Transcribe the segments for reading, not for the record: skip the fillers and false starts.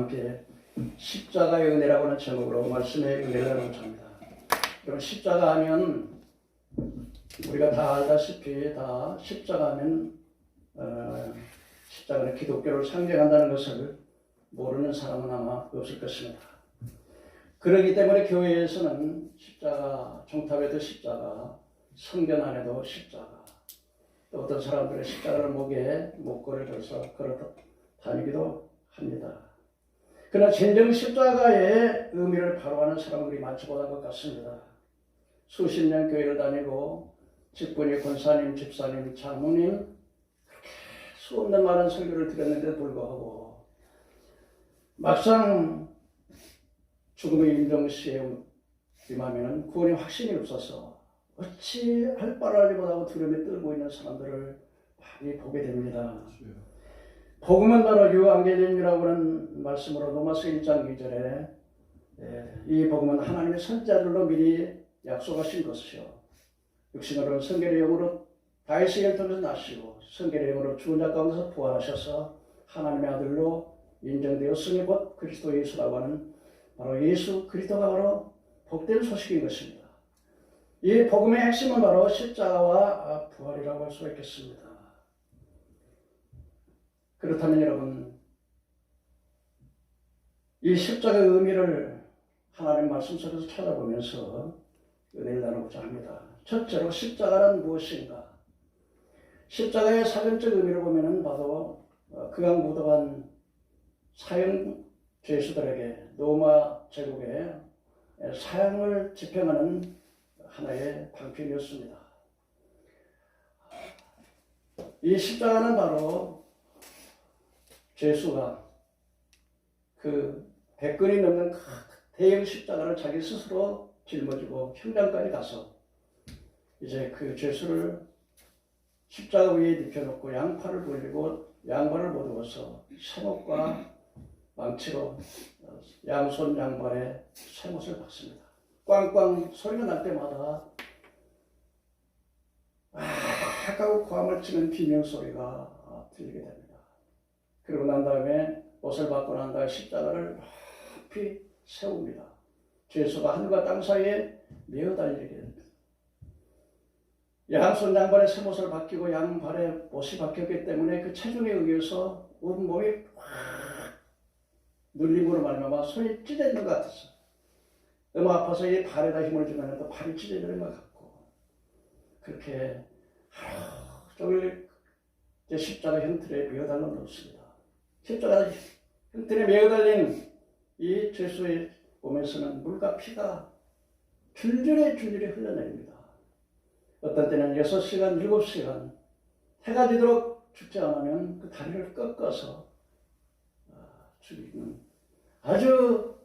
함께 십자가의 은혜라고 하는 제목으로 말씀의 은혜를 나누고자 합니다. 여러분, 십자가 하면 우리가 다 알다시피 다 십자가 하면 십자가는 기독교를 상징한다는 것을 모르는 사람은 아마 없을 것입니다. 그렇기 때문에 교회에서는 십자가, 종탑에도 십자가, 성전 안에도 십자가, 또 어떤 사람들의 십자가를 목에 목걸이를 들어서 걸어 다니기도 합니다. 그러나 진정 십자가의 의미를 바로 아는 사람들이 많지 못한 것 같습니다. 수십 년 교회를 다니고 직분이 권사님, 집사님, 장로님 그렇게 수없는 많은 설교를 들었는데도 불구하고 막상 죽음의 임종시에 임하면 구원의 확신이 없어서 어찌 할 바를 알지 못하고 두려움에 떨고 있는 사람들을 많이 보게 됩니다. 복음은 바로 유앙겔리움이라고 하는 말씀으로 로마서 1장 2절에 이 복음은 하나님의 선자들로 미리 약속하신 것이요 육신으로는 성결의 영으로 다윗의 혈통에서 나시고 성결의 영으로 죽은 자 가운데서 부활하셔서 하나님의 아들로 인정되었으니 곧 그리스도 예수라고 하는 바로 예수 그리스도가 바로 복된 소식인 것입니다. 이 복음의 핵심은 바로 십자가와 부활이라고 할 수 있겠습니다. 그렇다면 여러분, 이 십자가의 의미를 하나님 말씀 속에서 찾아보면서 은혜를 나누고자 합니다. 첫째로 십자가는 무엇인가? 십자가의 사전적 의미를 보면 바로 극악무도한 사형 죄수들에게 로마 제국에 사형을 집행하는 하나의 방편이었습니다. 이 십자가는 바로 죄수가 그 100건이 넘는 대형 십자가를 자기 스스로 짊어지고 현장까지 가서 이제 그 죄수를 십자가 위에 눕혀놓고 양팔을 벌리고 양발을 못입어서 쇠못과 망치로 양손 양발에 쇠못을 박습니다. 꽝꽝 소리가 날 때마다 하고 고함을 치는 비명소리가 들리게 됩니다. 그리고 난 다음에 옷을 벗고 난 다음에 십자가를 높이 세웁니다. 죄수가 하늘과 땅 사이에 메어 달리게 됩니다. 양손 양발에 쇠못을 박히고 양발에 못이 박혔기 때문에 그 체중에 의해서 온몸이 확 눌림으로 말미암아 손이 찢어지는 것 같았어요. 너무 아파서 이 발에다 힘을 주면 또 발이 찢어지는 것 같고 그렇게 하루 종일 십자가 형틀에 메어 달려 놓습니다. 십자가 형틀에 메어 달린 이 죄수의 몸에서는 물과 피가 줄줄이 흘러내립니다. 어떤 때는 6시간, 7시간 해가 지도록 죽지 않으면 그 다리를 꺾어서 죽이는 아주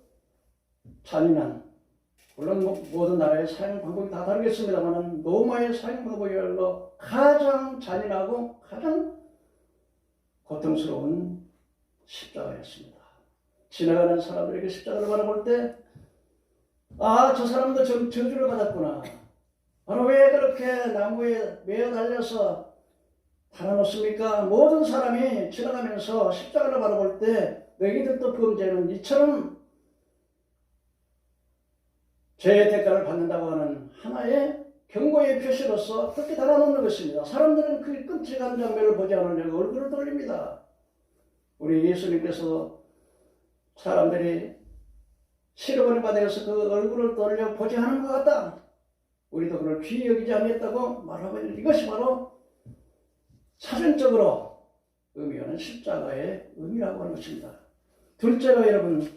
잔인한, 물론 모든 나라의 사형 방법이 다 다르겠습니다만 로마의 사형 방법이야말로 가장 잔인하고 가장 고통스러운 십자가였습니다. 지나가는 사람들에게 십자가를 바라볼 때 저 사람도 저주를 받았구나. 바로 왜 그렇게 나무에 매어 달려서 달아놓습니까? 모든 사람이 지나가면서 십자가를 바라볼 때 너희들도 범죄는 이처럼 죄의 대가를 받는다고 하는 하나의 경고의 표시로서 그렇게 달아놓는 것입니다. 사람들은 그 끔찍한 장면을 보지 않으려고 얼굴을 돌립니다. 우리 예수님께서 사람들이 실어버린 바되어서 그 얼굴을 돌려 보지 않은 것 같다. 우리도 그걸 귀히 여기지 않겠다고 말하고 있는 이것이 바로 사전적으로 의미하는 십자가의 의미라고 하는 것입니다. 둘째로 여러분,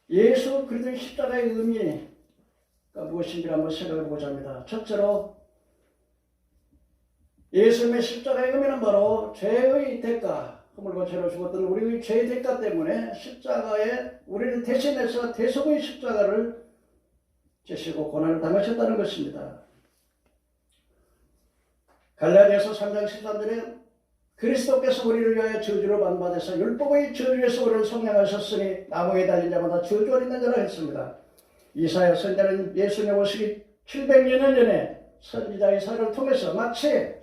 예수 그리스도의 십자가의 의미가 무엇인지 한번 생각해 보고자 합니다. 첫째로 예수님의 십자가의 의미는 바로 죄의 대가, 허물과 죄로 죽었던 우리의 죄의 대가 때문에 십자가에 우리를 대신해서 대속의 십자가를 지시고 고난을 당하셨다는 것입니다. 갈라디아서 3장 13절에 그리스도께서 우리를 위하여 저주로 반받아서 율법의 저주에서 우리를 속량하셨으니 나무에 달린 자마다 저주가 있는 자라 했습니다. 이사야 선지자는 예수님 오시기 700여 년 전에 선지자 이사야를 통해서 마치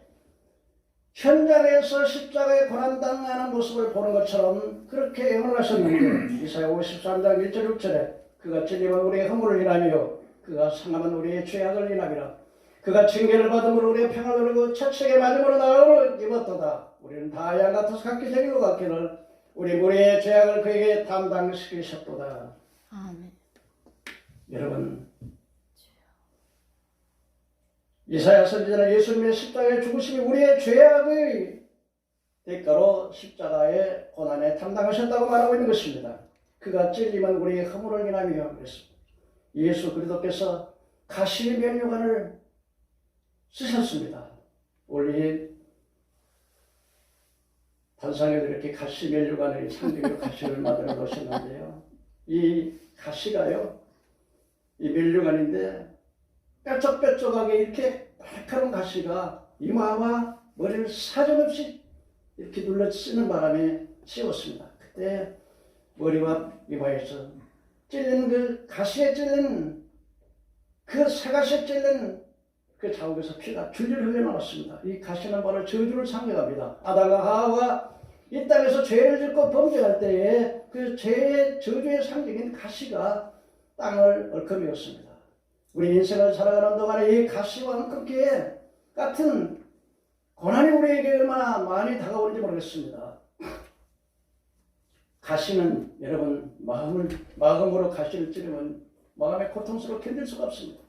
현장에서 십자가에 고난당하는 모습을 보는 것처럼 그렇게 예언하셨는데 이사야 53장 1절 6절에 그가 찔림은 우리의 허물을 인하며 그가 상함은 우리의 죄악을 인하리라. 그가 징계를 받음으로 우리의 평안을 누리고 채찍에 맞음으로 나음을 입었도다. 우리는 다 양 같아서 각기 자기로 갔기를 우리 우리의 죄악을 그에게 담당시키셨도다. 아멘. 여러분, 이사야 선지자는 예수님의 십자가의 죽으심이 우리의 죄악의 대가로 십자가의 고난에 담당하셨다고 말하고 있는 것입니다. 그가 찔림은 우리의 허물을 인하며 그랬습니다. 예수 그리스도께서 가시 면류관을 쓰셨습니다. 원래 단상에도 이렇게 가시 면류관을 상징으로 가시를 만들어 놓으셨는데요. 이 가시가요, 이 면류관인데 뾰족뾰족하게 이렇게 날카로운 가시가 이마와 머리를 사정없이 이렇게 눌러 쓰는 바람에 씌웠습니다. 그때 머리와 이마에서 찔린 그 가시에 찔린 그 새가시에 찔린 그 자국에서 피가 줄줄 흘러나왔습니다. 이 가시는 바로 저주를 상징합니다. 아담과 하와가 이 땅에서 죄를 짓고 범죄할 때에 그 죄의 저주의 상징인 가시가 땅을 얽혀매었습니다. 우리 인생을 살아가는 동안에 이 가시와 엉겅퀴에 같은 고난이 우리에게 얼마나 많이 다가오는지 모르겠습니다. 가시는 여러분 마음으로 가시를 찌르면 마음의 고통스러워 견딜 수가 없습니다.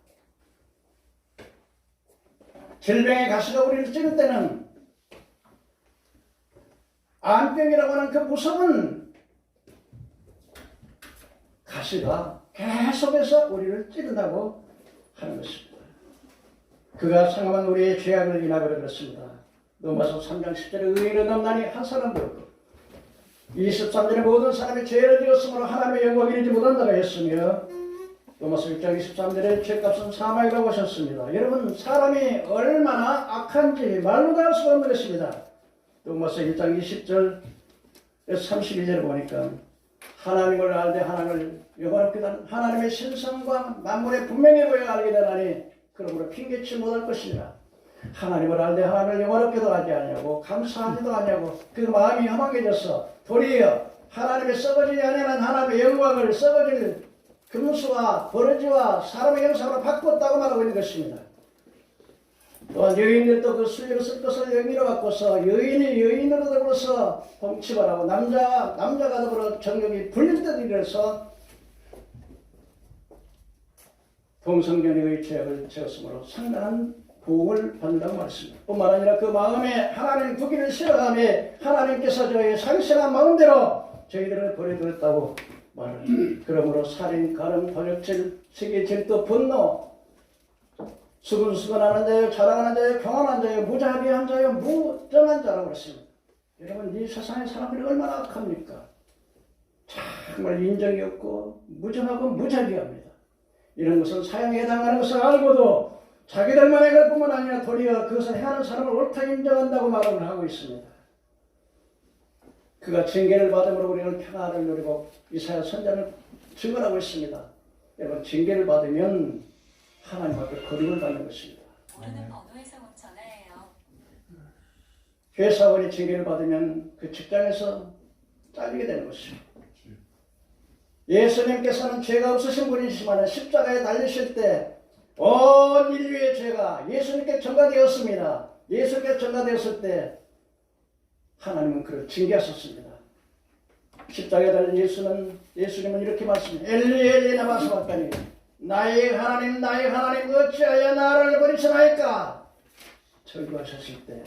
질병의 가시가 우리를 찌를 때는 암병이라고 하는 그 무서운 가시가 계속해서 우리를 찌른다고 하는 것입니다. 그가 상함한 우리의 죄악을 인하여 그렇습니다. 로마서 3장 10절에 의인은 없나니 한 사람도 없고 23절에 모든 사람이 죄를 지었으므로 하나님의 영광을 이루지 못한다고 했으며 로마서 6장 23절에 죄값은 사망이라고 하셨습니다. 여러분, 사람이 얼마나 악한지 말로 다 할 수가 없는 것입니다. 로마서 1장 20절 32절에 보니까 하나님을 알되 하나님을 영원롭게 하는 하나님의 신성과 만물에 분명히 보여 알게 되나니 그러므로 핑계치 못할 것이니라. 하나님을 알되 하나님을 영원롭게도 하지 않냐고 감사하지도 않냐고 그 마음이 험악해져서 도리어 하나님의 썩어지지 않으면 하나님의 영광을 썩어질 금수와 버러지와 사람의 형상으로 바꿨다고 말하고 있는 것입니다. 또한 여인들도 그 수리로 쓸 것을 영의로 바꿔서 여인이 여인으로 더불어서 동침을 하고 남자가 더불어 정욕이 불릴 듯 이래서 동성연애의 죄악을 지었으므로 상당한 보응을 받는다고 말했습니다. 뿐만 아니라 그 마음에 하나님 두기를 싫어하며 하나님께서 저의 상실한 마음대로 저희들을 버려두었다고 말합니다. 그러므로 살인, 가름, 도적질, 시기, 질투, 분노, 수근수근하는 자요, 자랑하는 자요, 평안한 자요, 무자비한 자요, 무정한 자라고 그랬습니다. 여러분, 이 세상의 사람들이 얼마나 악합니까? 정말 인정이 없고 무정하고 무자비합니다. 이런 것은 사형에 해당하는 것을 알고도 자기들만 해갈 뿐만 아니라 도리어 그것을 행하는 사람을 옳다 인정한다고 말을 하고 있습니다. 그가 징계를 받음으로 우리는 평안을 누리고 이사야 선지자는 증언하고 있습니다. 여러분, 징계를 받으면 하나님 앞에 거리를 받는 것입니다. 모르는 번호에서 전화해요. 회사원이 징계를 받으면 그 직장에서 잘리게 되는 것입니다. 예수님께서는 죄가 없으신 분이시지만 십자가에 달리실 때 온 인류의 죄가 예수님께 전가되었습니다. 예수님께 전가되었을 때 하나님은 그를 징계하셨습니다. 십자가에 달린 예수님은 이렇게 말씀합니다. 엘리 엘리 라마 사박다니 나의 하나님 어찌하여 나를 버리시나이까. 절규하셨을 때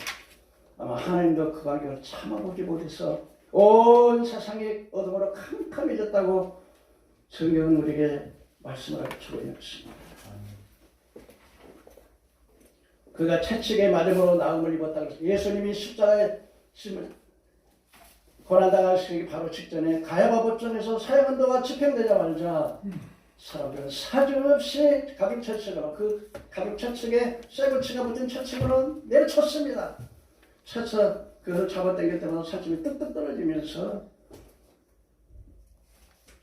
아마 하나님도 그 감격을 참아보지 못해서 온 세상이 어둠으로 캄캄해졌다고 성경은 우리에게 말씀을 주고 있는 것입니다. 그가 채찍에 맞음으로 나음을 입었다고 했습니다. 예수님이 십자가에 고난당하시기 바로 직전에 가야바 법정에서 사형언도가 집행되자마자 사람들은 사정없이 가죽채찍으로 그 가죽채찍에 쇠붙이가 붙은 채찍으로 내려쳤습니다. 쳐서 그것을 잡아당길 때마다 살점이 뚝뚝 떨어지면서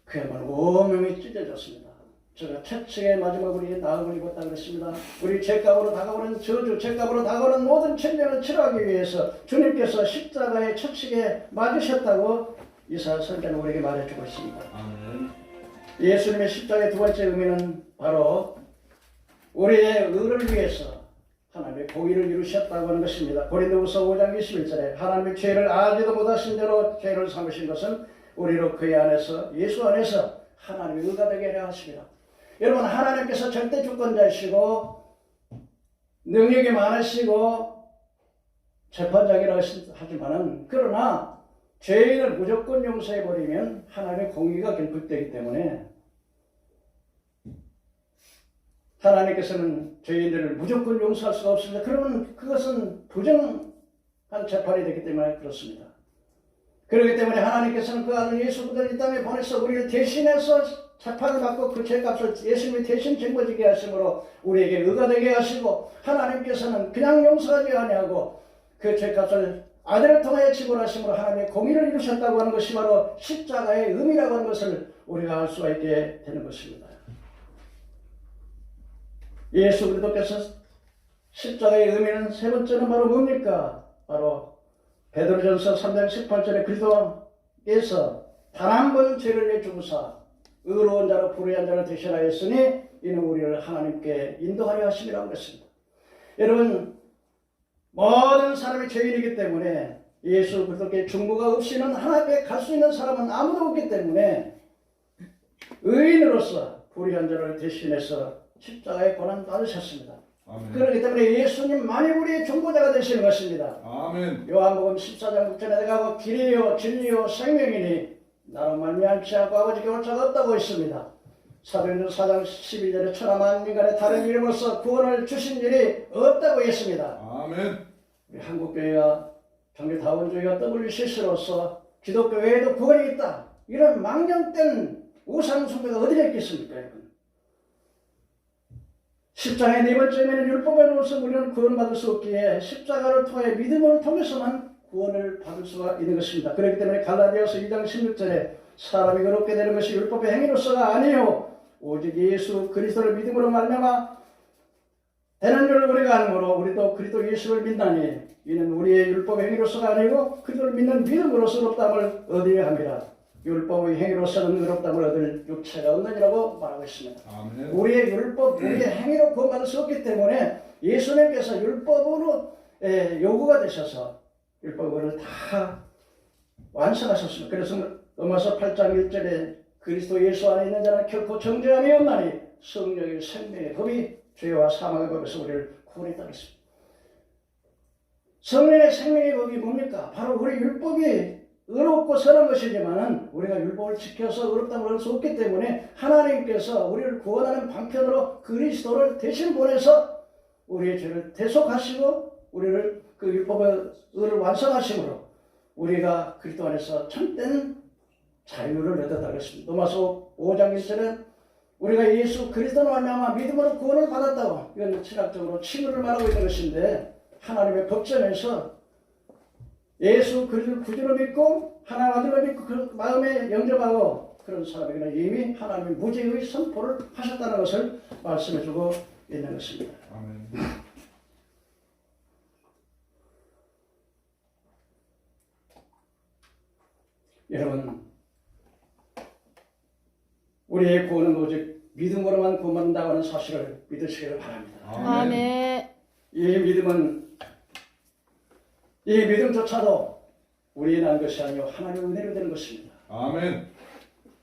그야말로 온몸이 찢어졌습니다. 제가 채찍의 마지막 우리 나음을 입었다 그랬습니다. 우리 죄값으로 다가오는 저주, 죄값으로 다가오는 모든 천명을 치료하기 위해서 주님께서 십자가의 채찍에 맞으셨다고 이사야 선지자는 우리에게 말해주고 있습니다. 아멘. 예수님의 십자가의 두 번째 의미는 바로 우리의 의를 위해서 하나님의 공의를 이루셨다고 하는 것입니다. 고린도후서 5장 21절에 하나님의 죄를 알지도 못하신 대로 죄를 삼으신 것은 우리로 그의 안에서 예수 안에서 하나님의 의가 되게 하려 하십니다. 여러분, 하나님께서 절대 주권자이시고 능력이 많으시고 재판장이라 하지만은 그러나 죄인을 무조건 용서해버리면 하나님의 공의가 결핍되기 때문에 하나님께서는 죄인들을 무조건 용서할 수가 없습니다. 그러면 그것은 부정한 재판이 되기 때문에 그렇습니다. 그렇기 때문에 하나님께서는 그 아들 예수 그리스도를 이 땅에 보내서 우리를 대신해서 재판을 받고 그 죄값을 예수님이 대신 짊어지게 하심으로 우리에게 의가 되게 하시고, 하나님께서는 그냥 용서하지 아니하고 그 죄값을 아들을 통하여 지불하심으로 하나님의 공의를 이루셨다고 하는 것이 바로 십자가의 의미라고 하는 것을 우리가 알 수가 있게 되는 것입니다. 예수 그리스도께서 십자가의 의미는 세 번째는 바로 뭡니까? 바로 베드로전서 3장 18절에 그리스도께서 단 한 번 죄를 위해 죽으사 의로운 자로 불의한 자를 대신하였으니 이는 우리를 하나님께 인도하려 하심이라고 했습니다. 여러분, 모든 사람이 죄인이기 때문에 예수 그리스도께 중보가 없이는 하나님께 갈 수 있는 사람은 아무도 없기 때문에 의인으로서 불의한 자를 대신해서 십자가의 고난 받으셨습니다. 아멘. 그렇기 때문에 예수님만이 우리의 중보자가 되시는 것입니다. 아멘. 요한복음 14장 6절에 내가 길이요 진리요 생명이니 나로 말미암지 않고 아버지께 올 자가 없다고 했습니다. 사도행전 4장 12절에 천하 만민간에 다른 이름으로서 구원을 주신 일이 없다고 했습니다. 아멘. 우리 한국교회와 정교다원주의와 WCC로서 기독교 외에도 구원이 있다, 이런 망령된 우상숭배가 어디에 있겠습니까, 여러분? 십자가의 네 번째 의미는 율법으로서 우리는 구원받을 수 없기에 십자가를 통해 믿음을 통해서만 구원을 받을 수가 있는 것입니다. 그렇기 때문에 갈라디아서 2장 16절에 사람이 그렇게 되는 것이 율법의 행위로서가 아니요 오직 예수 그리스도를 믿음으로 말미암아 되는 줄 우리가 아므로 우리도 그리스도 예수를 믿나니 이는 우리의 율법의 행위로서가 아니고 그리스도를 믿는 믿음으로서 의롭다함을 얻으려 함이라. 율법의 행위로서는 의롭다함을 얻을 육체가 없느니라고 말하고 있습니다. 아멘. 우리의 율법, 우리의 행위로 구원받을 수 없기 때문에 예수님께서 율법으로 요구가 되셔서 율법을 다 완성하셨습니다. 그래서 로마서 8장 1절에 그리스도 예수 안에 있는 자는 결코 정죄함이 없나니 성령의 생명의 법이 죄와 사망의 법에서 우리를 구원했다고 했습니다. 성령의 생명의 법이 뭡니까? 바로 우리 율법이 의롭고 선한 것이지만은 우리가 율법을 지켜서 의롭다고 할 수 없기 때문에 하나님께서 우리를 구원하는 방편으로 그리스도를 대신 보내서 우리의 죄를 대속하시고 우리를 그 율법의 의를 완성하심으로 우리가 그리스도 안에서 참된 자유를 얻었다고 했습니다. 로마서 5장 1절은 우리가 예수 그리스도로 말미암아 믿음으로 구원을 받았다고, 이건 신학적으로 칭의를 말하고 있는 것인데, 하나님의 법전에서 예수 그리스도를 구주로 믿고 하나님 아들로 믿고 그 마음에 영접하고 그런 사람에게는 이미 하나님의 무죄의 선포를 하셨다는 것을 말씀해주고 있는 것입니다. 아멘. 여러분, 우리의 구원은 오직 믿음으로만 구원받는다고 하는 사실을 믿으시기를 바랍니다. 아멘. 이 믿음조차도 우리의 난 것이 아니요 하나님의 은혜로 되는 것입니다. 아멘.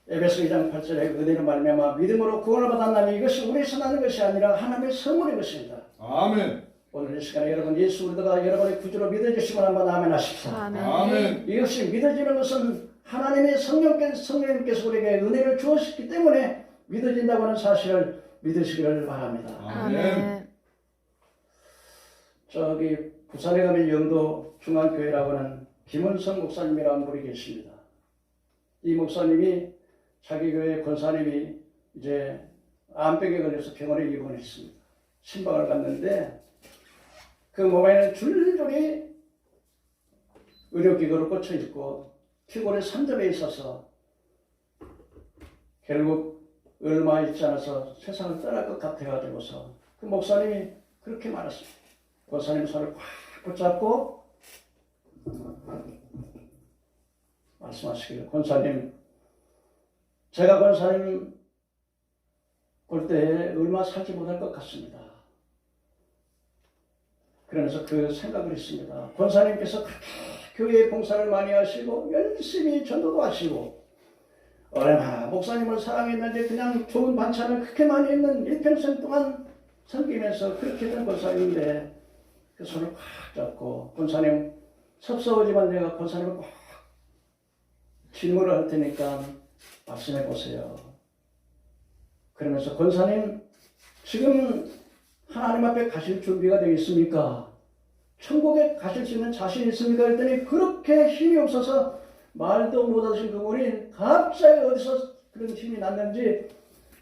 에베소 2장 8절에 은혜로 말미암아 믿음으로 구원을 받았나니 이것이 우리에서 나는 것이 아니라 하나님의 선물인 것입니다. 아멘. 오늘 이 시간에 여러분 예수 그리스도가 여러분의 구주로 믿어주시면 한번 아멘 하십시오. 아멘. 이것이 믿어지는 것은 하나님의 성령님께서 우리에게 은혜를 주었기 때문에 믿어진다고 하는 사실을 믿으시기를 바랍니다. 아멘. 저기 부산에 가면 영도 중앙교회라고 하는 김은성 목사님이라는 분이 계십니다. 이 목사님이 자기 교회 권사님이 이제 암병에 걸려서 병원에 입원했습니다. 신방을 갔는데 그 몸에는 줄줄이 의료기구로 꽂혀 있고 피골에 3점에 있어서 결국 얼마 있지 않아서 세상을 떠날 것 같아가지고서 그 목사님이 그렇게 말했습니다. 권사님 손을 꽉 붙잡고 말씀하시기를, 권사님, 제가 권사님 볼 때 얼마 살지 못할 것 같습니다. 그러면서 그 생각을 했습니다. 권사님께서 그렇게 교회에 봉사를 많이 하시고 열심히 전도도 하시고 얼마나 목사님을 사랑했는지 그냥 좋은 반찬을 그렇게 많이 했는 일평생 동안 섬기면서 그렇게 된 권사님인데 그 손을 꽉 잡고, 권사님 섭섭하지만 내가 권사님을 꼭 질문을 할 테니까 말씀해 보세요. 그러면서, 권사님 지금 하나님 앞에 가실 준비가 되어 있습니까? 천국에 가실 수 있는 자신 있습니까? 그랬더니 그렇게 힘이 없어서 말도 못하신 그분이 갑자기 어디서 그런 힘이 났는지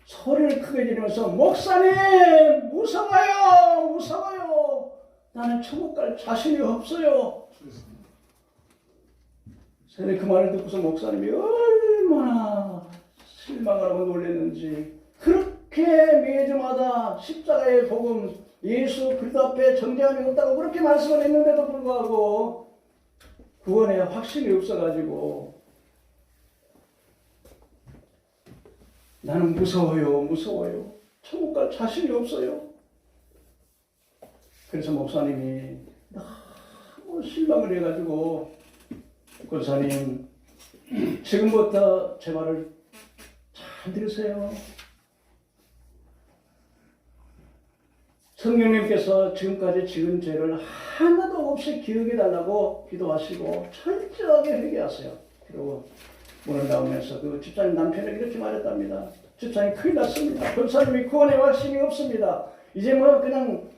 소리를 크게 지르면서, 목사님 무서워요, 무서워요. 나는 천국 갈 자신이 없어요. 세상에 그 말을 듣고서 목사님이 얼마나 실망을 하고 놀랐는지, 그렇게 매주마다 십자가의 복음, 예수 그리스도 앞에 정죄함이 없다고 그렇게 말씀을 했는데도 불구하고 구원에 확신이 없어가지고 나는 무서워요, 무서워요. 천국 갈 자신이 없어요. 그래서 목사님이 너무 실망을 해가지고, 권사님 지금부터 제 말을 잘 들으세요. 성령님께서 지금까지 지은 죄를 하나도 없이 기억해 달라고 기도하시고 철저하게 회개하세요. 그리고 문을 나오면서 그 집사님 남편에게 이렇게 말했답니다. 집사님 큰일 났습니다. 권사님이 구원에 확신이 없습니다. 이제 뭐 그냥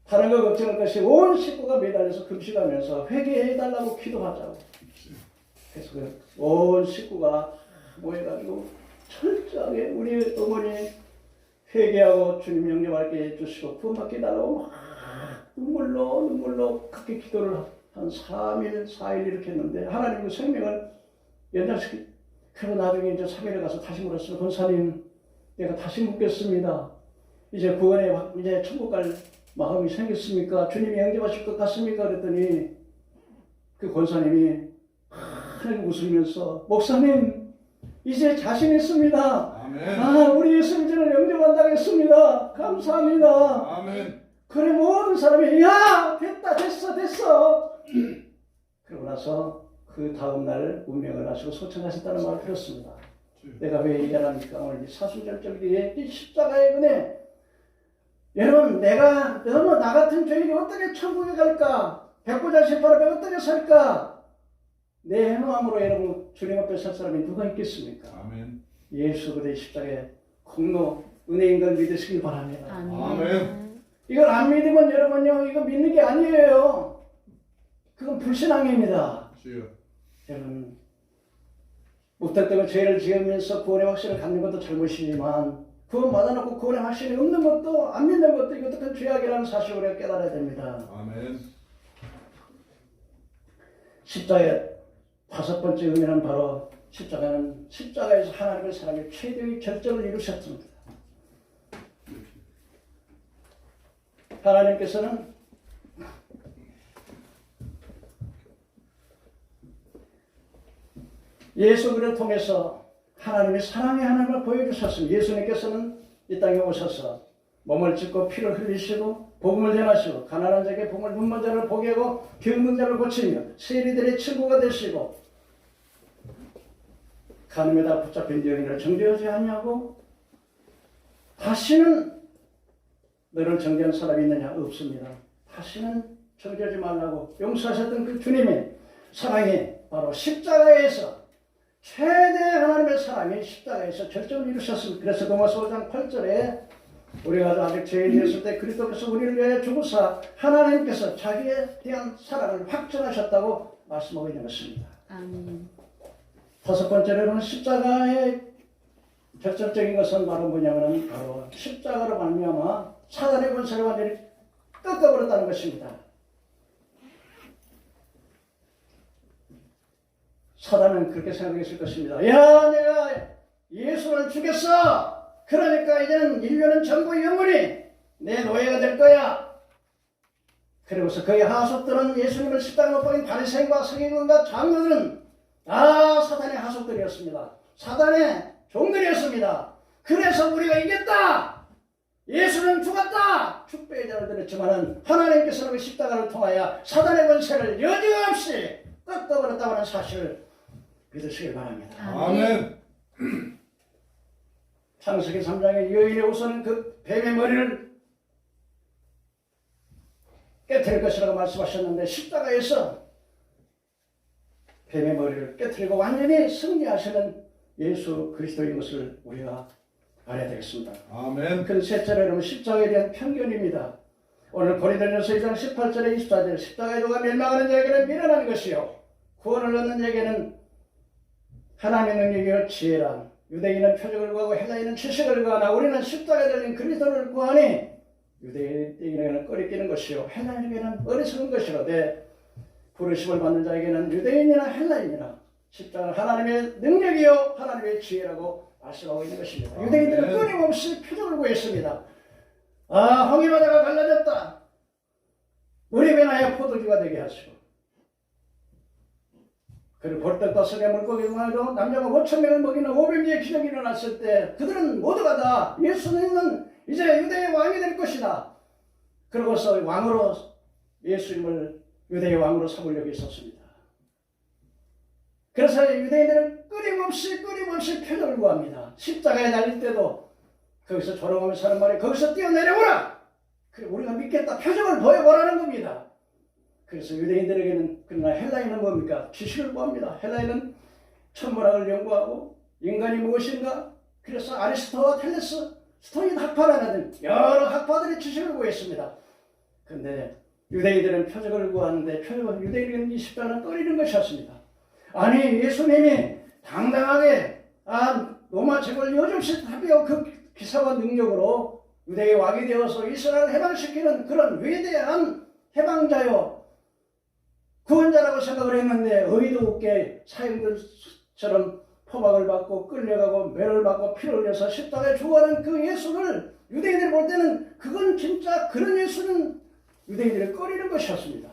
다른 거 걱정할 것이 온 식구가 매달려서 금식하면서 회개해 달라고 기도하자고. 그래서 온 식구가 모여가지고 철저하게 우리 어머니 회개하고 주님 영접하게 해주시고 구원받게 해달라고 막 눈물로 그렇게 기도를 한 3일, 4일 이렇게 했는데 하나님 그 생명을 연장시키. 그리고 나중에 이제 3일에 가서 다시 물었어요. 권사님, 내가 다시 묻겠습니다. 이제 구원에 이제 천국 갈 마음이 생겼습니까? 주님이 영접하실 것 같습니까? 그랬더니 그 권사님이 하늘 웃으면서, 목사님 이제 자신 있습니다. 아멘. 아, 우리 예수 이제는 영접한다고 했습니다. 감사합니다. 아멘. 그래 모든 사람이 야 됐다 됐어 그러고 나서 그 다음날 운명을 하시고 소천하셨다는 말을 들었습니다. 내가 왜 얘기하니까 오늘 사순절절기에 이 십자가의 은혜, 여러분 내가 너무 나 같은 죄인이 어떻게 천국에 갈까, 백보자 18앞에 어떻게 살까, 내 행함으로 여러분 주님 앞에 설 사람이 누가 있겠습니까? 아멘. 예수 그리스도의 십자가의 공로 은혜인 걸 믿으시길 바랍니다. 아멘. 이걸 안 믿으면 여러분요 이거 믿는 게 아니에요. 그건 불신앙입니다. 주여. 여러분 무턱대고 죄를 지으면서 구원의 확신을 갖는 것도 잘못이지만 구원 받아놓고 구원의 확신이 없는 것도 안 믿는 것도 이것도 큰 죄악이라는 사실을 우리가 깨달아야 됩니다. 아멘. 십자가의 5번째 의미는 바로 십자가는 십자가에서 하나님의 사랑의 최대의 결정을 이루셨습니다. 하나님께서는 예수 그리스도를 통해서 하나님의 사랑의 하나님을 보여주셨습니다. 예수님께서는 이 땅에 오셔서 몸을 찢고 피를 흘리시고 복음을 전하시고 가난한 자에게 복음을 눈먼 자를 보게 하고 병든 자를 고치며 세리들의 친구가 되시고 간음에다 붙잡힌 여인을 정죄하지 아니하고 다시는 너를 정죄한 사람이 있느냐? 없습니다. 다시는 정죄하지 말라고 용서하셨던 그 주님의 사랑이 바로 십자가에서 최대 하나님의 사랑이 십자가에서 결정을 이루셨습니다. 그래서 로마서 5장 8절에 우리가 아직 죄인이었을 때 그리스도께서 우리를 위하여 죽으사 하나님께서 자기에 대한 사랑을 확증하셨다고 말씀하고 있는 것입니다. 아멘. 5번째로는 십자가의 결정적인 것은 바로 뭐냐면 바로 십자가로 말미암아 사단의 권세를 완전히 꺾어버렸다는 것입니다. 사단은 그렇게 생각했을 것입니다. 야, 내가 예수를 죽였어. 그러니까 이제는 인류는 전부 영원히 내 노예가 될 거야. 그리고서 그의 하속들은 예수님을 십자가에 못 박인 바리새인과 서기관과 장로들은 다 사단의 하속들이었습니다. 사단의 종들이었습니다. 그래서 우리가 이겼다. 예수는 죽었다. 축배의 자를 드렸지만은 하나님께서는 그 십자가를 통하여 사단의 권세를 여지없이 꺾어버렸다고 하는 사실을 믿으시길 바랍니다. 아멘. 창세기 3장에 여인의 우선은 그 뱀의 머리를 깨트릴 것이라고 말씀하셨는데 십자가에서 뱀의 머리를 깨트리고 완전히 승리하시는 예수 그리스도인 것을 우리가 알아야 되겠습니다. 아멘. 그 셋째로 여러분 십자가에 대한 편견입니다. 오늘 고린도전서 2장 18절에 24절 십자가에 누가 멸망하는 자에게는 미련한 것이요 구원을 얻는 자에게는 하나님의 능력이요 지혜라. 유대인은 표적을 구하고 헬라인은 지식을 구하나 우리는 십자가에 달린 그리스도를 구하니 유대인에게는 꺼리끼는 것이요 헬라인에게는 어리석은 것이로되 부르심을 받는 자에게는 유대인이나 헬라인이나 십자가는 하나님의 능력이요 하나님의 지혜라고 말씀하고 있는 것입니다. 유대인들은 끊임없이 표적을 구했습니다. 홍해바다가 갈라졌다. 물이 변하여 포도주가 되게 하시고 그리고 벌떡 떠서게 물고기 중에도 남자가 5,000명을 먹이는 500개의 기적이 일어났을 때 그들은 모두가 다 예수님은 이제 유대의 왕이 될 것이다. 그러고서 왕으로 예수님을 유대의 왕으로 삼으려고 했었습니다. 그래서 유대인들은 끊임없이 표적을 구합니다. 십자가에 달릴 때도 거기서 조롱하면서 하는 말이 거기서 뛰어내려오라. 그래 우리가 믿겠다. 표적을 보여보라는 겁니다. 그래서 유대인들에게는 그러나 헬라인은 뭡니까? 지식을 구합니다. 헬라인은 천문학을 연구하고 인간이 무엇인가? 그래서 아리스토와 텔레스, 스토인 학파라는 여러 학파들의 지식을 구했습니다. 그런데 유대인들은 표적을 구하는데 표적은 유대인에게는 이 십자가는 꺼리는 것이었습니다. 아니 예수님이 당당하게 로마 제국을 여지없이 다비어 그 기사와 능력으로 유대의 왕이 되어서 이스라엘을 해방시키는 그런 위대한 해방자요 구원자라고 생각을 했는데 의도 없게 사형들처럼 포박을 받고 끌려가고 매를 받고 피를 흘려서 십자가에 죽어가는 그 예수를 유대인들이 볼 때는 그건 진짜 그런 예수는 유대인들이 꺼리는 것이었습니다.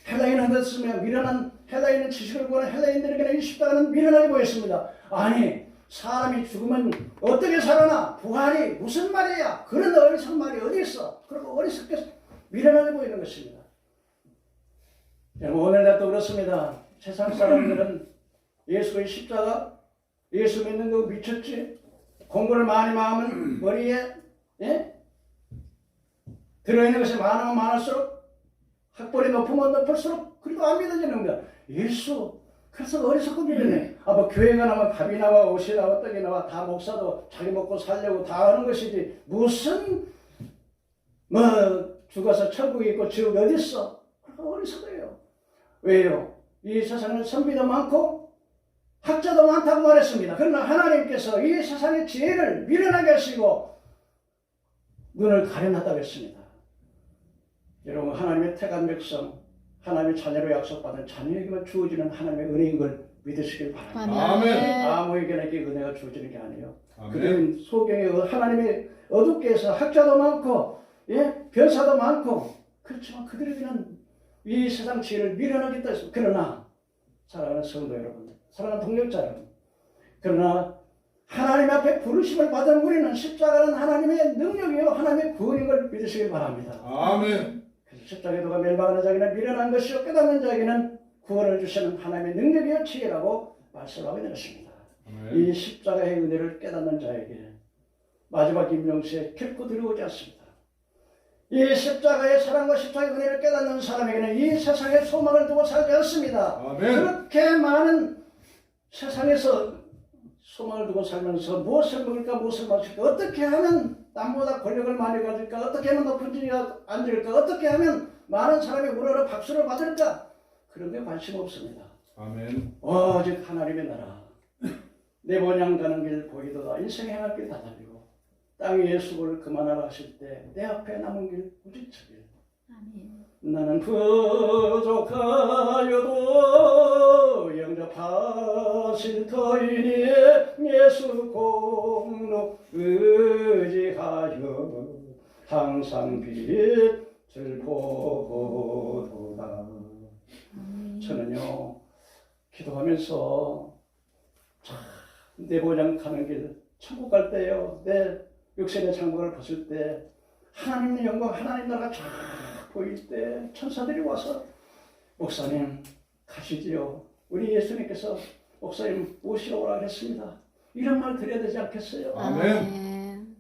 헬라인은 어떻습니까? 미련한 헬라인은 지식을 구하는 헬라인들에게는 이 십자가는 미련하게 보였습니다. 아니 사람이 죽으면 어떻게 살아나? 부활이 무슨 말이야? 그런 어리석은 말이 어디 있어? 그리고 어리석게 미련하게 보이는 것입니다. 여러분 오늘날도 그렇습니다. 세상 사람들은 예수의 십자가, 예수 믿는 거 미쳤지? 공부를 많이 하면 머리에 들어있는 것이 많으면 많을수록 학벌이 높으면 높을수록 그래도 안 믿어지는 거야. 예수 그래서 어리석고 미련해. 뭐 교회가 나면 밥이 나와 옷이 나와 떡이 나와 다 목사도 자기 먹고 살려고 다 하는 것이지 무슨 죽어서 천국에 있고 지옥 어디 있어? 어리석어요. 왜요? 이 세상에는 선비도 많고 학자도 많다고 말했습니다. 그러나 하나님께서 이 세상의 지혜를 미련하게 하시고 눈을 가려놨다고 했습니다. 여러분 하나님의 택한 백성 하나님의 자녀로 약속받은 자녀에게만 주어지는 하나님의 은혜인 걸 믿으시길 바랍니다. 아멘. 아무에게나 은혜가 주어지는 게 아니에요. 그들은 소경에 하나님의 어둡게 해서 학자도 많고 변사도 많고 그렇지만 그들에게는 이 세상 지혜를 미련하겠다 했습니다. 그러나 사랑하는 성도 여러분, 사랑하는 동역자 여러분, 그러나 하나님 앞에 부르심을 받은 우리는 십자가는 하나님의 능력이요 하나님의 구원인 걸 믿으시길 바랍니다. 아멘. 그래서 십자가에 누가 멸망하는 자에게는 미련한 것이요 깨닫는 자에게는 구원을 주시는 하나님의 능력이요 지혜라고 말씀하고 있는 것입니다. 이 십자가의 은혜를 깨닫는 자에게 마지막 임명시에 결코 들어오지 않습니다. 이 십자가의 사랑과 십자가의 은혜를 깨닫는 사람에게는 이 세상에 소망을 두고 살지 않습니다. 아멘. 그렇게 많은 세상에서 소망을 두고 살면서 무엇을 먹을까 무엇을 마실까 어떻게 하면 남보다 권력을 많이 가질까 어떻게 하면 높은 지위에 앉을까 어떻게 하면 많은 사람이 우러러 박수를 받을까 그런 데 관심 없습니다. 아멘. 오직 하나님의 나라 내 본향 가는 길 보이도다 인생의 행할 길 다 달리고 땅 위에 수고를 그만하라 하실 때 내 앞에 남은 길 오직 저 길. 나는 부족하여도 영접 거룩하신 터이니 예수 공로 의지하여 항상 빛을 보도다. 저는요 기도하면서 참 내 본향 가는 길 천국 갈 때요 내 육신의 장막을 벗을 때 하나님의 영광 하나님 나라가 쫙 보일 때 천사들이 와서 목사님 가시지요. 우리 예수님께서 목사님 오시러 오라 그랬습니다. 이런 말 드려야 되지 않겠어요? 아멘.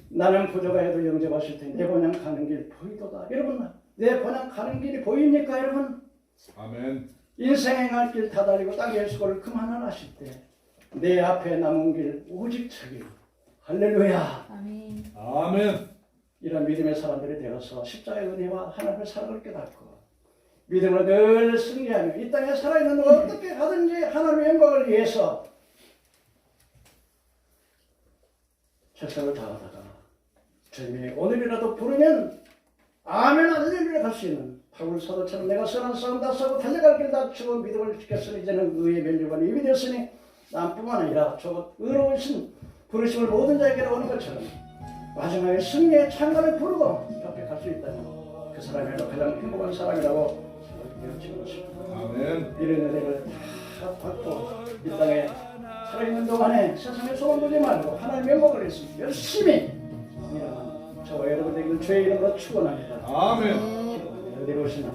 나는 부족하여도 영접하실 테니 내 본향 가는 길 보이도다. 여러분 내 본향 가는 길이 보입니까 여러분? 아멘. 인생의 갈 길 다 달리고 땅의 수고를 그만하실 때 내 앞에 남은 길 오직 저길. 할렐루야. 아멘. 아멘. 이런 믿음의 사람들이 되어서 십자가의 은혜와 하나님의 사랑을 깨닫고 믿음으로 늘 승리하며 이 땅에 살아있는 누가 어떻게 가든지 하나님의 영광을 위해서 최선을 다하다가 주님이 오늘이라도 부르면 아멘 할렐루야 갈 수 있는 바울 사도처럼 내가 선한 싸움 다 싸고 달려갈 길 다 치고 믿음을 지켰으니 이제는 의의 멸류관이 입이 되었으니 남뿐만 아니라 저 의로우신 부르심을 모든 자에게로 오는 것처럼 마지막에 승리의 찬가를 부르고 옆에 갈 수 있다면 그 사람이야말로 가장 행복한 사람이라고 생각되어지는 것입니다. 아멘. 이런 은혜를 다 받고 이 땅에 살아있는 동안에 세상에 소원 두지 말고 하나님의 영광을 위해서 열심히 일하는 저와 여러분에게 주의 이름으로 축원합니다. 아멘. 어디로 오시나